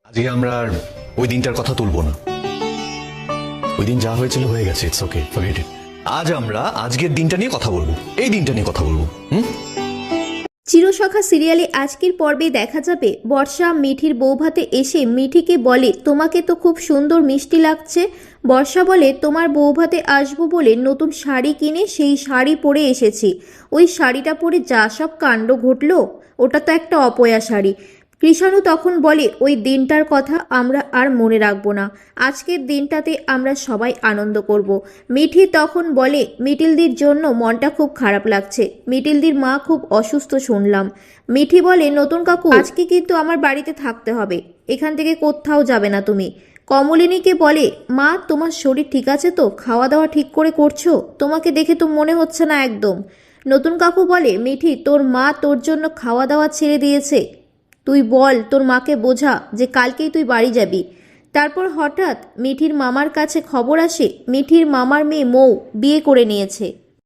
আজকে আমরা আর ওই দিনটার কথা তুলবো না। ওই দিন যা হয়েছিল হয়ে গেছে, ইটস ওকে, ফরগেট ইট। আজ আমরা আজকের দিনটা নিয়ে কথা বলবো, এই দিনটা নিয়ে কথা বলবো। চিরসখা সিরিয়ালে আজকের পর্বে দেখা যাবে বর্ষা মিঠির বৌভাতে এসে মিঠিকে বলে, তোমাকে তো খুব সুন্দর মিষ্টি লাগছে। বর্ষা বলে, তোমার বৌভাতে আসবো বলে নতুন শাড়ি কিনে সেই শাড়ি পরে এসেছি। ওই শাড়িটা পরে যা সব কাণ্ড ঘটলো, ওটা তো একটা অপয়া শাড়ি। কৃষাণু তখন বলে, ওই দিনটার কথা আমরা আর মনে রাখবো না, আজকের দিনটাতে আমরা সবাই আনন্দ করব। মিঠি তখন বলে, মিটিলদির জন্য মনটা খুব খারাপ লাগছে, মিটিলদির মা খুব অসুস্থ শুনলাম। মিঠি বলে, নতুন কাকু আজকে কিন্তু আমার বাড়িতে থাকতে হবে, এখান থেকে কোথাও যাবে না তুমি। কমলিনীকে বলে, মা তোমার শরীর ঠিক আছে তো, খাওয়া দাওয়া ঠিক করে করছো? তোমাকে দেখে তো মনে হচ্ছে না একদম। নতুন কাকু বলে, মিঠি তোর মা তোর জন্য খাওয়া দাওয়া ছেড়ে দিয়েছে, তুই বল তোর মাকে বোঝা যে কালকেই তুই বাড়ি যাবি। তারপর হঠাৎ মিঠির মামার কাছে খবর আসে মিঠির মামার মেয়ে মৌ বিয়ে করে নিয়েছে।